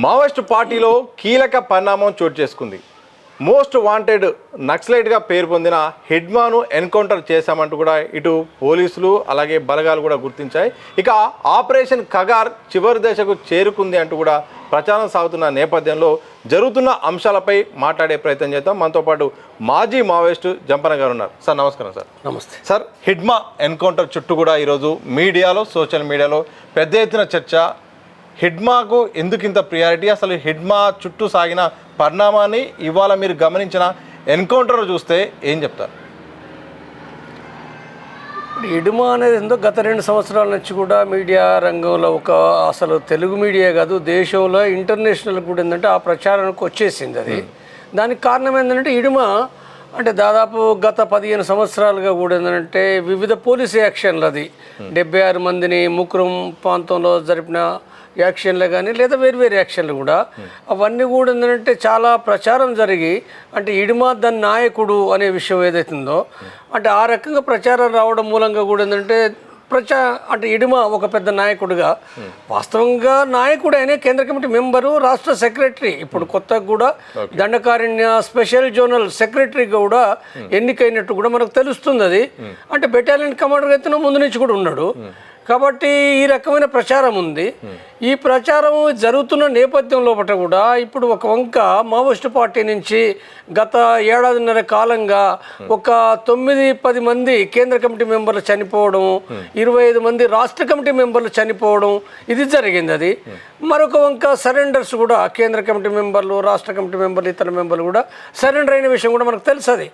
Maoist పార్టీలో కీలక పరిణామం చోటు చేసుకుంది. మోస్ట్ వాంటెడ్ నక్సలైట్గా పేరు పొందిన హిడ్మాను ఎన్కౌంటర్ చేశామంటూ కూడా ఇటు పోలీసులు అలాగే బలగాలు కూడా గుర్తించాయి. ఇక ఆపరేషన్ కగార్ చివరి దశకు చేరుకుంది అంటూ కూడా ప్రచారం సాగుతున్న నేపథ్యంలో జరుగుతున్న అంశాలపై మాట్లాడే ప్రయత్నం చేద్దాం. మనతో పాటు మాజీ మావోయిస్టు జంపన్న గారు ఉన్నారు. సార్ నమస్కారం. సార్ నమస్తే సార్. హిడ్మా ఎన్కౌంటర్ చుట్టూ కూడా ఈరోజు మీడియాలో సోషల్ మీడియాలో పెద్ద ఎత్తున చర్చ. హిడ్మాకు ఎందుకు ఇంత ప్రియారిటీ, అసలు హిడ్మా చుట్టూ సాగిన పరిణామాన్ని ఇవాళ మీరు గమనించిన ఎన్కౌంటర్ చూస్తే ఏం చెప్తారు? ఇప్పుడు హిడ్మా అనేది ఎందుకు గత 2 సంవత్సరాల నుంచి కూడా మీడియా రంగంలో అసలు తెలుగు మీడియా కాదు దేశంలో ఇంటర్నేషనల్ కూడా ఏంటంటే ఆ ప్రచారానికి వచ్చేసింది. అది దానికి కారణం ఏంటంటే హిడ్మా అంటే దాదాపు గత 15 సంవత్సరాలుగా కూడా ఏంటంటే వివిధ పోలీస్ యాక్షన్లు, అది 76 మందిని ముకురం ప్రాంతంలో జరిపిన యాక్షన్లు కానీ లేదా వేరు యాక్షన్లు కూడా అవన్నీ కూడా ఏంటంటే చాలా ప్రచారం జరిగి అంటే హిడ్మా దాని నాయకుడు అనే విషయం ఏదైతుందో అంటే ఆ రకంగా ప్రచారం రావడం మూలంగా కూడా ఏంటంటే అంటే హిడ్మా ఒక పెద్ద నాయకుడుగా వాస్తవంగా నాయకుడు అయినా కేంద్ర కమిటీ మెంబరు, రాష్ట్ర సెక్రటరీ, ఇప్పుడు కొత్తగా కూడా దండకారణ్య స్పెషల్ జోనల్ సెక్రటరీగా కూడా ఎన్నికైనట్టు కూడా మనకు తెలుస్తుంది. అది అంటే బెటాలియన్ కమాండర్ అయితే ముందు నుంచి కూడా ఉన్నాడు. కాబట్టి ఈ రకమైన ప్రచారం ఉంది. ఈ ప్రచారం జరుగుతున్న నేపథ్యంలో కూడా ఇప్పుడు ఒక వంక మావోయిస్టు పార్టీ నుంచి గత 1.5 కాలంగా ఒక 9-10 మంది కేంద్ర కమిటీ మెంబర్లు చనిపోవడం, 25 మంది రాష్ట్ర కమిటీ మెంబర్లు చనిపోవడం ఇది జరిగింది. అది మరొక వంక సరెండర్స్ కూడా కేంద్ర కమిటీ మెంబర్లు, రాష్ట్ర కమిటీ మెంబర్లు, ఇతర మెంబర్లు కూడా సరెండర్ అయిన విషయం కూడా మనకు తెలుసు. అది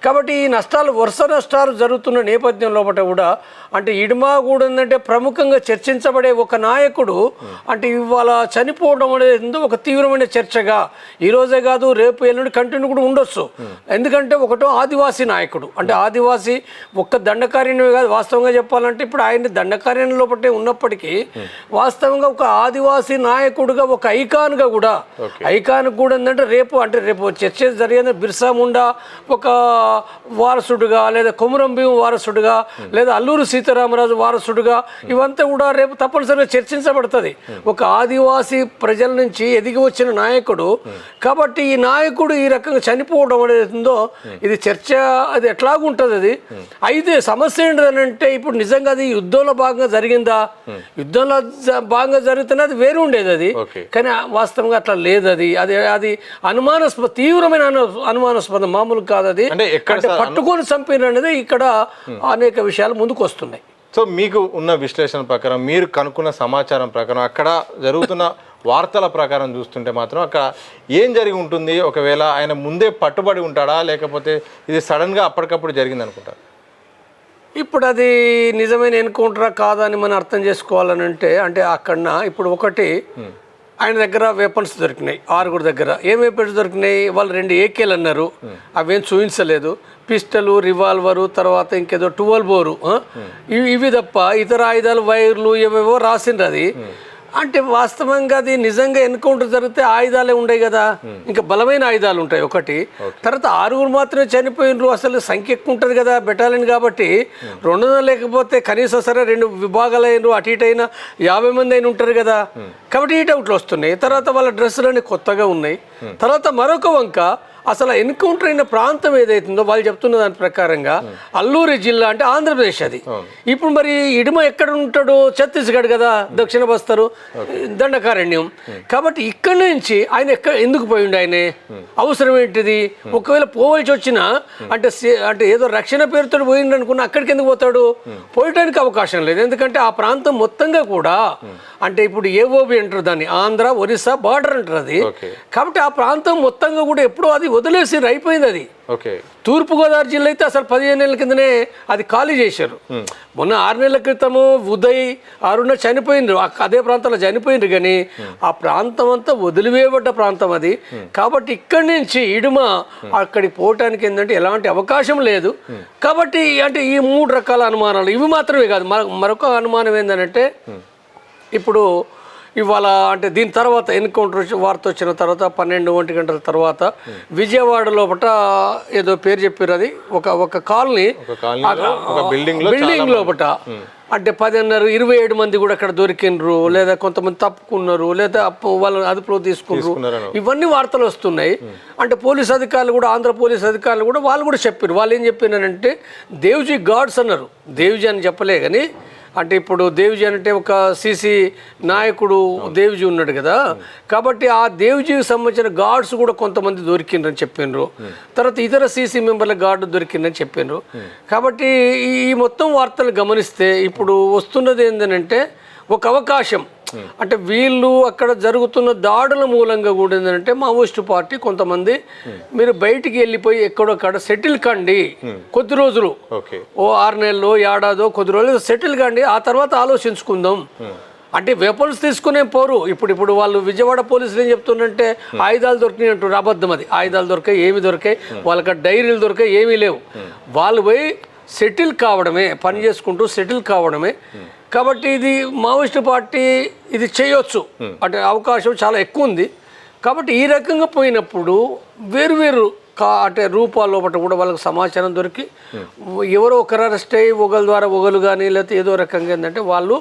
కాబట్టి ఈ నష్టాలు వరుస నష్టాలు జరుగుతున్న నేపథ్యంలో కూడా అంటే హిడ్మా కూడా ఏంటంటే ప్రముఖంగా చర్చించబడే ఒక నాయకుడు అంటే ఇవాళ చనిపోవడం అనేది ఒక తీవ్రమైన చర్చగా ఈరోజే కాదు రేపు ఎల్లుండి కంటిన్యూ కూడా ఉండొచ్చు. ఎందుకంటే ఒకటో ఆదివాసీ నాయకుడు, అంటే ఆదివాసీ ఒక్క దండకార్యమే కాదు, వాస్తవంగా చెప్పాలంటే ఇప్పుడు ఆయన దండకార్యం లోపటే ఉన్నప్పటికీ వాస్తవంగా ఒక ఆదివాసీ నాయకుడుగా ఒక ఐకాన్గా కూడా కూడా ఏంటంటే రేపు చర్చ జరిగేది బిర్సా ముండా ఒక వారసుడుగా లేదా కొమురం భీం వారసుడుగా లేదా అల్లూరి సీతారామరాజు వారసుడుగా ఇవంతా కూడా రేపు తప్పనిసరిగా చర్చించబడుతుంది. ఒక ఆదివాసీ ప్రజల నుంచి ఎదిగి వచ్చిన నాయకుడు కాబట్టి ఈ నాయకుడు ఈ రకంగా చనిపోవడం అనేది ఉందో ఇది చర్చ అది ఎట్లాగుంటుంది. అది అయితే సమస్య ఏంటంటే ఇప్పుడు నిజంగా అది యుద్ధంలో భాగంగా జరిగిందా, యుద్ధంలో భాగంగా జరిగితేనే అది వేరు ఉండేది. అది కానీ వాస్తవంగా అట్లా లేదు. అది అనుమానాస్పద, తీవ్రమైన అనుమానాస్పదం, మామూలు కాదు. అది పట్టుకొని చంపిన అనేది ఇక్కడ అనేక విషయాలు ముందుకు వస్తున్నాయి. సో మీకు ఉన్న విశ్లేషణ ప్రకారం, మీరు కనుక్కున్న సమాచారం ప్రకారం, అక్కడ జరుగుతున్న వార్తల ప్రకారం చూస్తుంటే మాత్రం అక్కడ ఏం జరిగి ఉంటుంది? ఒకవేళ ఆయన ముందే పట్టుబడి ఉంటాడా, లేకపోతే ఇది సడన్గా అప్పటికప్పుడు జరిగింది అనుకుంటారు? ఇప్పుడు అది నిజమైన ఎన్కౌంటరా కాదా అని మనం అర్థం చేసుకోవాలని అంటే అక్కడ ఇప్పుడు ఒకటి ఆయన దగ్గర వెపన్స్ దొరికినాయి, 6 దగ్గర. ఏం వెపన్స్ దొరికినాయి? వాళ్ళు 2 ఏకేలు అన్నారు, అవేం చూపించలేదు. పిస్టలు, రివాల్వరు, తర్వాత ఇంకేదో 12 బోరు, ఇవి తప్ప ఇతర ఆయుధాలు, వైర్లు ఏవేవో రాసిండ్రు. అది అంటే వాస్తవంగా అది నిజంగా ఎన్కౌంటర్ జరిగితే ఆయుధాలే ఉండవు కదా, ఇంకా బలమైన ఆయుధాలు ఉంటాయి. ఒకటి తర్వాత 6 మాత్రమే చనిపోయినరు, అసలు సంఖ్య ఎక్కువ ఉంటుంది కదా బెటాలియన్ కాబట్టి. 200 లేకపోతే కనీసం సరే 2 విభాగాలు అయినరు, అటు ఇటు అయినా 50 మంది అయిన ఉంటారు కదా. కాబట్టి ఈ డౌట్లు వస్తున్నాయి. తర్వాత వాళ్ళ డ్రెస్సులన్నీ కొత్తగా ఉన్నాయి. తర్వాత మరొక వంక అసలు ఎన్కౌంటర్ అయిన ప్రాంతం ఏదైతుందో వాళ్ళు చెప్తున్న దాని ప్రకారంగా అల్లూరి జిల్లా అంటే ఆంధ్రప్రదేశ్. అది ఇప్పుడు మరి హిడ్మా ఎక్కడ ఉంటాడు? ఛత్తీస్గఢ్ కదా, దక్షిణ బస్తరు, దండకారణ్యం. కాబట్టి ఇక్కడి నుంచి ఆయన ఎందుకు పోయిండు? ఆయన అవసరం ఏంటిది? ఒకవేళ పోవలసి వచ్చినా అంటే ఏదో రక్షణ పేరుతో పోయిండు అనుకున్నా, అక్కడికి ఎందుకు పోతాడు? పోయటానికి అవకాశం లేదు. ఎందుకంటే ఆ ప్రాంతం మొత్తంగా కూడా అంటే ఇప్పుడు ఏఓబి అంటారు దాన్ని, ఆంధ్ర ఒరిస్సా బార్డర్ అంటారు. అది కాబట్టి ఆ ప్రాంతం మొత్తంగా కూడా ఎప్పుడో అది వదిలేసి అయిపోయింది. అది తూర్పుగోదావరి జిల్లా అయితే అసలు 15 ఏళ్ళ కిందనే అది ఖాళీ చేశారు. మొన్న 6 నెలల క్రితము ఉదయ్, అరుణ చనిపోయినరు, అదే ప్రాంతంలో చనిపోయినరు. కానీ ఆ ప్రాంతం అంతా వదిలివేయబడ్డ ప్రాంతం అది. కాబట్టి ఇక్కడి నుంచి హిడ్మా అక్కడికి పోవటానికి ఏంటంటే ఎలాంటి అవకాశం లేదు. కాబట్టి అంటే ఈ 3 రకాల అనుమానాలు ఇవి మాత్రమే కాదు. మరొక అనుమానం ఏంటంటే ఇప్పుడు ఇవాళ అంటే దీని తర్వాత ఎన్కౌంటర్ వార్త వచ్చిన తర్వాత 12-1 గంటల తర్వాత విజయవాడ లోపల ఏదో పేరు చెప్పారు, అది ఒక కాలనీ బిల్డింగ్ లోపల అంటే 27 మంది కూడా అక్కడ దొరికినరు, లేదా కొంతమంది తప్పుకున్నారు, లేదా వాళ్ళని అదుపులో తీసుకున్నారు, ఇవన్నీ వార్తలు వస్తున్నాయి. అంటే పోలీస్ అధికారులు కూడా, ఆంధ్ర పోలీస్ అధికారులు కూడా వాళ్ళు కూడా చెప్పారు. వాళ్ళు ఏం చెప్పినారంటే దేవ్జీ గాడ్స్ అన్నారు, దేవ్జీ అని చెప్పలే కానీ అంటే ఇప్పుడు దేవ్జీ అంటే ఒక సిసి నాయకుడు దేవ్జీ ఉన్నాడు కదా, కాబట్టి ఆ దేవ్జీకి సంబంధించిన గార్డ్స్ కూడా కొంతమంది దొరికిండ్రని చెప్పిండ్రు. తర్వాత ఇతర సిసి మెంబర్ల గార్డు దొరికిందని చెప్పిండ్రు. కాబట్టి ఈ మొత్తం వార్తలు గమనిస్తే ఇప్పుడు వస్తున్నది ఏంటంటే ఒక అవకాశం, అంటే వీళ్ళు అక్కడ జరుగుతున్న దాడుల మూలంగా కూడా ఏంటంటే మావోయిస్ట్ పార్టీ కొంతమంది మీరు బయటికి వెళ్ళిపోయి ఎక్కడొక్కడ సెటిల్ కండి, కొద్ది రోజులు, ఓ 6 నెలలు ఏడాదో కొద్ది రోజులు సెటిల్ కండి, ఆ తర్వాత ఆలోచించుకుందాం. అంటే వెపన్స్ తీసుకునే పోరు. ఇప్పుడు వాళ్ళు విజయవాడ పోలీసులు ఏం చెప్తున్నారంటే ఆయుధాలు దొరికినాయి అంటారు, అబద్ధం అది. ఆయుధాలు దొరికాయి, ఏమి దొరికాయి, వాళ్ళకి డైరీలు దొరికాయి, ఏమీ లేవు. వాళ్ళు పోయి సెటిల్ కావడమే, పని చేసుకుంటూ సెటిల్ కావడమే. కాబట్టి ఇది మావోయిస్ట్ పార్టీ ఇది చేయొచ్చు, అంటే అవకాశం చాలా ఎక్కువ ఉంది. కాబట్టి ఈ రకంగా పోయినప్పుడు వేరు అంటే రూపాల లోపల కూడా వాళ్ళకి సమాచారం దొరికి ఎవరో ఒకరు అరెస్ట్ అయ్యి ఒకరి ద్వారా ఒకరు కానీ లేకపోతే ఏదో రకంగా ఏంటంటే వాళ్ళు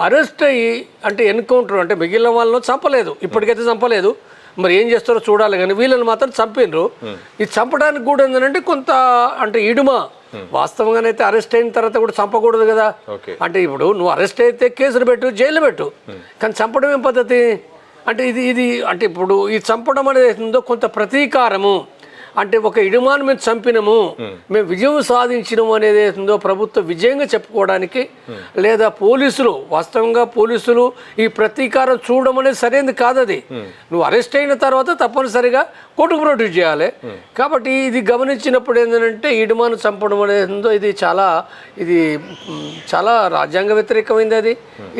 అరెస్ట్ అయ్యి అంటే ఎన్కౌంటర్ అంటే మిగిలిన వాళ్ళను చంపలేదు, ఇప్పటికైతే చంపలేదు, మరి ఏం చేస్తారో చూడాలి. కానీ వీళ్ళని మాత్రం చంపినరు. ఇది చంపడానికి కూడా ఏంటంటే కొంత అంటే ఇడుమ వాస్తవంగానైతే అరెస్ట్ అయిన తర్వాత కూడా చంపకూడదు కదా. అంటే ఇప్పుడు నువ్వు అరెస్ట్ అయితే కేసులు పెట్టు, జైలు పెట్టు, కానీ చంపడం ఏం పద్ధతి అంటే ఇది అంటే ఇప్పుడు ఈ చంపడం అనేది ఉందో కొంత ప్రతీకారము, అంటే ఒక ఇడుమాను మేము చంపినము, మేము విజయం సాధించినము అనేది ఉందో ప్రభుత్వ విజయంగా చెప్పుకోవడానికి, లేదా పోలీసులు వాస్తవంగా పోలీసులు ఈ ప్రతీకారం చూడడం అనేది సరైనది కాదు. అది నువ్వు అరెస్ట్ అయిన తర్వాత తప్పనిసరిగా కోర్టుకు ప్రొడ్యూస్ చేయాలి. కాబట్టి ఇది గమనించినప్పుడు ఏంటంటే ఇడుమాను చంపడం అనేది ఉందో ఇది చాలా రాజ్యాంగ వ్యతిరేకమైంది.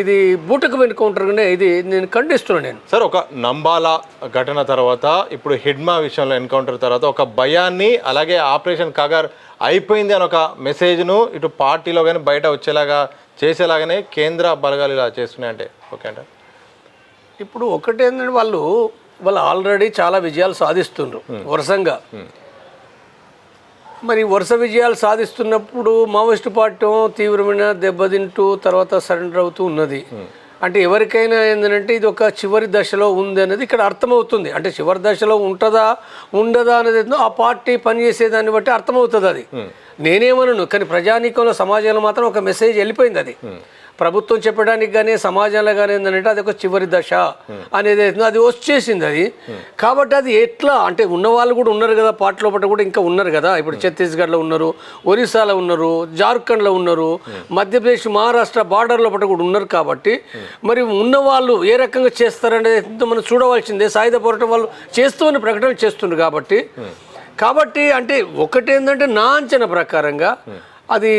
ఇది బూటకు ఎన్కౌంటర్గానే ఇది నేను ఖండిస్తున్నాను. నేను సార్ ఒక నంబాలా ఘటన తర్వాత ఇప్పుడు హిడ్మా విషయంలో ఎన్కౌంటర్ తర్వాత ఒక భయాన్ని, అలాగే ఆపరేషన్ కగార్ అయిపోయింది అని ఒక మెసేజ్ను ఇటు పార్టీలో కానీ బయట వచ్చేలాగా చేసేలాగానే కేంద్ర బలగాలు ఇలా చేస్తున్నాయంటే ఓకే అంటే ఇప్పుడు ఒకటేంటంటే వాళ్ళు ఆల్రెడీ చాలా విజయాలు సాధిస్తున్నారు వరుసంగా. మరి వరుస విజయాలు సాధిస్తున్నప్పుడు మావోయిస్ట్ పార్టీ తీవ్రమైన దెబ్బతింటూ తర్వాత సరెండర్ అవుతూ ఉన్నది. అంటే ఎవరికైనా ఏంటంటే ఇది ఒక చివరి దశలో ఉంది అనేది ఇక్కడ అర్థమవుతుంది. అంటే చివరి దశలో ఉంటుందా ఉండదా అనేది ఆ పార్టీ పనిచేసేదాన్ని బట్టి అర్థమవుతుంది. అది నేనేమనను, కానీ ప్రజానీకంలో సమాజంలో మాత్రం ఒక మెసేజ్ వెళ్ళిపోయింది. అది ప్రభుత్వం చెప్పడానికి కానీ సమాజంలో కానీ ఏంటంటే అది ఒక చివరి దశ అనేది అది వచ్చేసింది. అది కాబట్టి అది ఎట్లా అంటే ఉన్నవాళ్ళు కూడా ఉన్నారు కదా, పార్టీ లోపల కూడా ఇంకా ఉన్నారు కదా. ఇప్పుడు ఛత్తీస్గఢ్లో ఉన్నారు, ఒరిస్సాలో ఉన్నారు, జార్ఖండ్లో ఉన్నారు, మధ్యప్రదేశ్ మహారాష్ట్ర బార్డర్ లోపల కూడా ఉన్నారు. కాబట్టి మరి ఉన్నవాళ్ళు ఏ రకంగా చేస్తారనేది మనం చూడవలసిందే. సాయుధ పోరాటం వాళ్ళు చేస్తూనే ప్రకటన చేస్తున్నారు. కాబట్టి అంటే ఒకటేంటంటే నా అంచనా ప్రకారంగా అది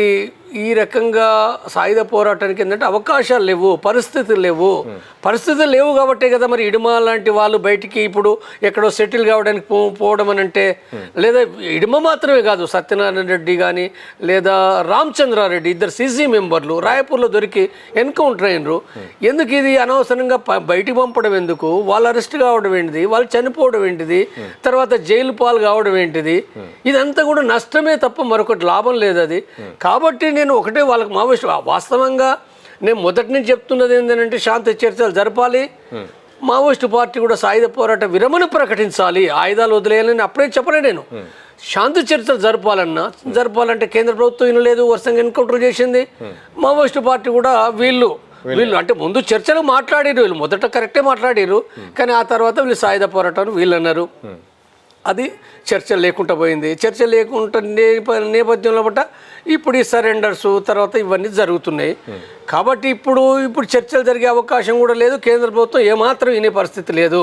ఈ రకంగా సాయుధ పోరాటానికి ఏంటంటే అవకాశాలు లేవు, పరిస్థితులు లేవు కాబట్టే కదా మరి ఇడుమ లాంటి వాళ్ళు బయటికి ఇప్పుడు ఎక్కడో సెటిల్ కావడానికి పోవడం అని అంటే, లేదా ఇడుమ మాత్రమే కాదు, సత్యనారాయణ రెడ్డి కానీ లేదా రామచంద్రారెడ్డి ఇద్దరు సిసి మెంబర్లు రాయపూర్లో దొరికి ఎన్కౌంటర్ అయినరు. ఎందుకు ఇది అనవసరంగా బయటికి పంపడం ఎందుకు? వాళ్ళు అరెస్ట్ కావడం ఏంటిది, వాళ్ళు చనిపోవడం ఏంటిది, తర్వాత జైలు పాలు కావడం ఏంటిది, ఇదంతా కూడా నష్టమే తప్ప మరొకటి లాభం లేదు. అది కాబట్టి నేను ఒకటే వాళ్ళకి మావోయిస్ట్ వాస్తవంగా నేను మొదటి నుంచి చెప్తున్నది ఏంటంటే శాంతి చర్చలు జరపాలి, మావోయిస్ట్ పార్టీ కూడా సాయుధ పోరాట విరమణ ప్రకటించాలి, ఆయుధాలు వదిలేయాలని అప్పుడే చెప్పలే. నేను శాంతి చర్చలు జరపాలంటే కేంద్ర ప్రభుత్వం వినలేదు, వరుసగా ఎన్కౌంటర్ చేసింది. మావోయిస్ట్ పార్టీ కూడా వీళ్ళు అంటే ముందు చర్చలు మాట్లాడారు, వీళ్ళు మొదట కరెక్టే మాట్లాడారు, కానీ ఆ తర్వాత వీళ్ళు సాయుధ పోరాటం వీళ్ళు అన్నారు. అది చర్చ లేకుండా పోయింది. చర్చ లేకుండా నేపథ్యంలో బట్ట ఇప్పుడు ఈ సరెండర్స్ తర్వాత ఇవన్నీ జరుగుతున్నాయి. కాబట్టి ఇప్పుడు చర్చలు జరిగే అవకాశం కూడా లేదు. కేంద్ర ప్రభుత్వం ఏమాత్రం వినే పరిస్థితి లేదు.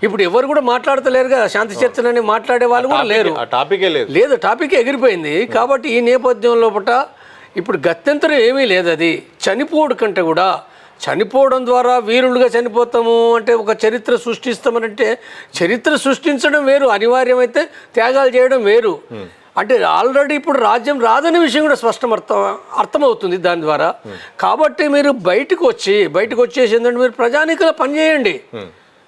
ఇప్పుడు ఎవరు కూడా మాట్లాడతలేరు కదా, శాంతి చర్చలు అని మాట్లాడే వాళ్ళు కూడా లేరు. టాపిక్ ఎగిరిపోయింది. కాబట్టి ఈ నేపథ్యంలో బట్ట ఇప్పుడు గత్యంతరం ఏమీ లేదు. అది చనిపోవడం కంటే కూడా చనిపోవడం ద్వారా వీరులుగా చనిపోతాము అంటే ఒక చరిత్ర సృష్టిస్తామనంటే చరిత్ర సృష్టించడం వేరు, అనివార్యమైతే త్యాగాలు చేయడం వేరు. అంటే ఆల్రెడీ ఇప్పుడు రాజ్యం రాదనే విషయం కూడా స్పష్టం అర్థమవుతుంది దాని ద్వారా. కాబట్టి మీరు బయటకు వచ్చేసి ఏంటంటే మీరు ప్రజానీకులు పనిచేయండి,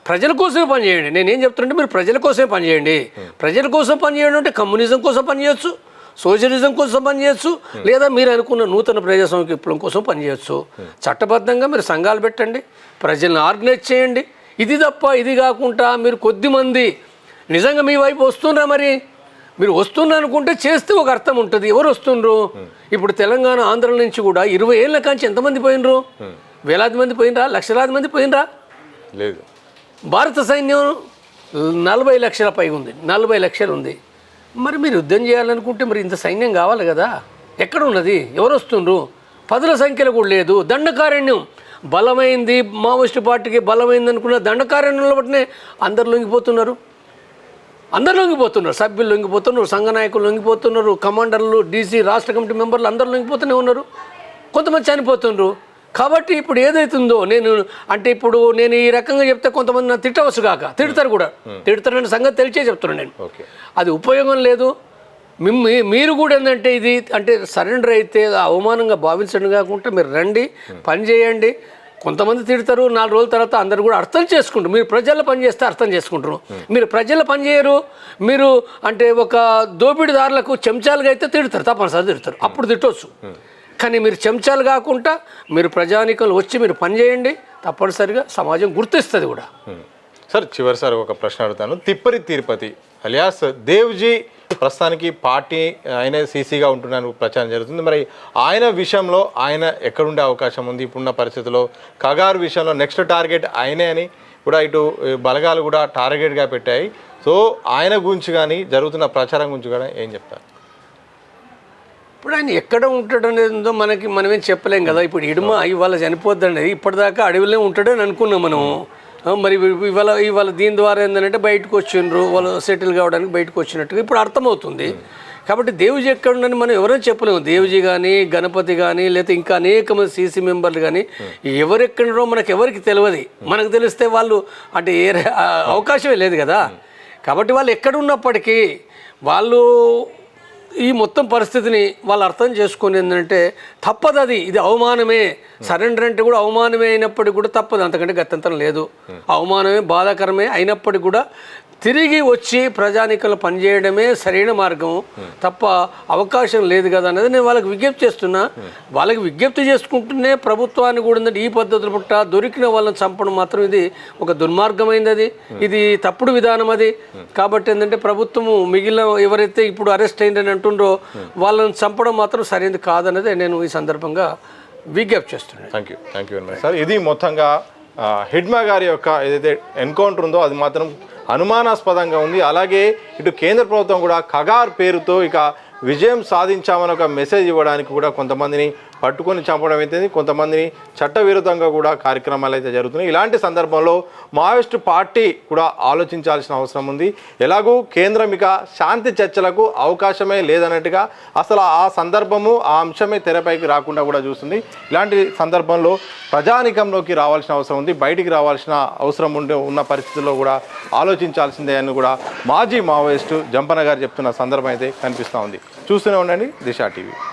ప్రజల కోసమే పనిచేయండి. నేనేం చెప్తుంటే మీరు ప్రజల కోసమే పనిచేయండి. ప్రజల కోసం పనిచేయడం అంటే కమ్యూనిజం కోసం పనిచేయచ్చు, సోషలిజం కోసం పనిచేయచ్చు, లేదా మీరు అనుకున్న నూతన ప్రజాస్వామిక విప్లవం కోసం పనిచేయచ్చు. చట్టబద్ధంగా మీరు సంఘాలు పెట్టండి, ప్రజల్ని ఆర్గనైజ్ చేయండి. ఇది తప్ప ఇది కాకుండా మీరు కొద్దిమంది నిజంగా మీ వైపు వస్తున్నారా, మరి మీరు వస్తున్నా అనుకుంటే చేస్తే ఒక అర్థం ఉంటుంది. ఎవరు వస్తుండ్రు? ఇప్పుడు తెలంగాణ ఆంధ్ర నుంచి కూడా 20 ఏళ్ళ కాంచి ఎంతమంది పోయినరు? వేలాది మంది పోయినరా? లక్షలాది మంది పోయినరా? లేదు. భారత సైన్యం 40 లక్షల పైగా ఉంది, 40 లక్షలు ఉంది. మరి మీరు యుద్ధం చేయాలనుకుంటే మరి ఇంత సైన్యం కావాలి కదా. ఎక్కడ ఉన్నది? ఎవరు వస్తుండ్రు? పదుల సంఖ్యలో కూడా లేదు. దండకారణ్యం బలమైంది, మావోయిస్టు పార్టీకి బలమైంది అనుకున్న దండకారణ్యంలో బట్టినే అందరు లొంగిపోతున్నారు. సభ్యులు లొంగిపోతున్నారు, సంఘ నాయకులు లొంగిపోతున్నారు, కమాండర్లు, డీసీ, రాష్ట్ర కమిటీ మెంబర్లు అందరూ లొంగిపోతూనే ఉన్నారు. కొంతమంది చనిపోతున్నారు. కాబట్టి ఇప్పుడు ఏదైతుందో ఇప్పుడు నేను ఈ రకంగా చెప్తే కొంతమంది నా తిట్టవచ్చు కాక, తిడతారు కూడా. తిడతారనే సంగతి తెలిసే చెప్తున్నాను నేను. అది ఉపయోగం లేదు. మీరు కూడా ఏంటంటే ఇది అంటే సరెండర్ అయితే అవమానంగా భావించడం కాకుండా మీరు రండి, పని చేయండి. కొంతమంది తిడతారు, 4 రోజుల తర్వాత అందరు కూడా అర్థం చేసుకుంటారు. మీరు ప్రజల్లో పని చేస్తే అర్థం చేసుకుంటారు. మీరు ప్రజల్లో పని చేయరు, మీరు అంటే ఒక దోపిడీదారులకు చెంచాలుగా అయితే తిడతారు, తప్పనిసరి తిడతారు, అప్పుడు తిట్టవచ్చు. కానీ మీరు చెంచాలు కాకుండా మీరు ప్రజానీకులు వచ్చి మీరు పని చేయండి, తప్పనిసరిగా సమాజం గుర్తిస్తుంది కూడా. సార్ చివరిసారి ఒక ప్రశ్న అడుగుతాను. తిప్పరి తిరుపతి అలియాస్ దేవ్జీ ప్రస్తుతానికి పార్టీ ఆయన సీసీగా ఉంటున్నాను ప్రచారం జరుగుతుంది. మరి ఆయన విషయంలో ఆయన ఎక్కడుండే అవకాశం ఉంది? ఇప్పుడున్న పరిస్థితుల్లో కగారు విషయంలో నెక్స్ట్ టార్గెట్ ఆయనే అని కూడా ఇటు బలగాలు కూడా టార్గెట్గా పెట్టాయి. సో ఆయన గురించి కానీ జరుగుతున్న ప్రచారం గురించి కూడా ఏం చెప్తారు? ఇప్పుడు ఆయన ఎక్కడ ఉంటాడు అనేది మనమేం చెప్పలేం కదా. ఇప్పుడు ఇవాళ చనిపోద్దండి, ఇప్పటిదాకా అడవిలో ఉంటాడని అనుకున్నాం మనం. మరి ఇవాళ దీని ద్వారా ఏంటంటే బయటకు వచ్చిండ్రు, వాళ్ళు సెటిల్ కావడానికి బయటకు వచ్చినట్టుగా ఇప్పుడు అర్థమవుతుంది. కాబట్టి దేవ్జీ ఎక్కడ ఉండని మనం ఎవరైనా చెప్పలేము. దేవ్జీ కానీ, గణపతి కానీ, లేకపోతే ఇంకా అనేక మంది సీసీ మెంబర్లు కానీ ఎవరెక్కడో మనకు ఎవరికి తెలియదు. మనకు తెలిస్తే వాళ్ళు అంటే అవకాశమే లేదు కదా. కాబట్టి వాళ్ళు ఎక్కడున్నప్పటికీ వాళ్ళు ఈ మొత్తం పరిస్థితిని వాళ్ళు అర్థం చేసుకుని ఏంటంటే తప్పదు, ఇది అవమానమే. సరెండర్ అంటే కూడా అవమానమే అయినప్పటికీ కూడా తప్పదు, అంతకంటే గత్యంతరం లేదు. అవమానమే, బాధాకరమే అయినప్పటికీ కూడా తిరిగి వచ్చి ప్రజానీకులు పనిచేయడమే సరైన మార్గం తప్ప అవకాశం లేదు కదా అనేది నేను వాళ్ళకి విజ్ఞప్తి చేస్తున్నా. వాళ్ళకి విజ్ఞప్తి చేసుకుంటూనే ప్రభుత్వాన్ని కూడా ఏంటంటే ఈ పద్ధతులు పుట్ట దొరికిన వాళ్ళని చంపడం మాత్రం ఇది ఒక దుర్మార్గమైనది, ఇది తప్పుడు విధానం అది. కాబట్టి ఏంటంటే ప్రభుత్వము మిగిలిన ఎవరైతే ఇప్పుడు అరెస్ట్ అయిందని అంటుండ్రో వాళ్ళని చంపడం మాత్రం సరైనది కాదనేది నేను ఈ సందర్భంగా విజ్ఞప్తి చేస్తున్నాను. Thank you very much sir. ఇది మొత్తంగా హిడ్మా గారి యొక్క ఏదైతే ఎన్కౌంటర్ ఉందో అది మాత్రం అనుమానాస్పదంగా ఉంది. అలాగే ఇటు కేంద్ర ప్రభుత్వం కూడా కగార్ పేరుతో ఇక విజయం సాధించామని ఒక మెసేజ్ ఇవ్వడానికి కూడా కొంతమందిని పట్టుకొని చంపడం అయితే, కొంతమందిని చట్టవిరుద్ధంగా కూడా కార్యక్రమాలు అయితే జరుగుతున్నాయి. ఇలాంటి సందర్భంలో మావోయిస్టు పార్టీ కూడా ఆలోచించాల్సిన అవసరం ఉంది. ఎలాగూ కేంద్రం ఇక శాంతి చర్చలకు అవకాశమే లేదన్నట్టుగా అసలు ఆ సందర్భము ఆ అంశమే తెరపైకి రాకుండా కూడా చూస్తుంది. ఇలాంటి సందర్భంలో ప్రజానికంలోకి రావాల్సిన అవసరం ఉంది, బయటికి రావాల్సిన అవసరం ఉన్న పరిస్థితుల్లో కూడా ఆలోచించాల్సిందే అని కూడా మాజీ మావోయిస్టు జంపన్న గారు చెప్తున్న సందర్భం అయితే కనిపిస్తూ ఉంది. చూస్తూనే ఉండండి దిశ టీవీ.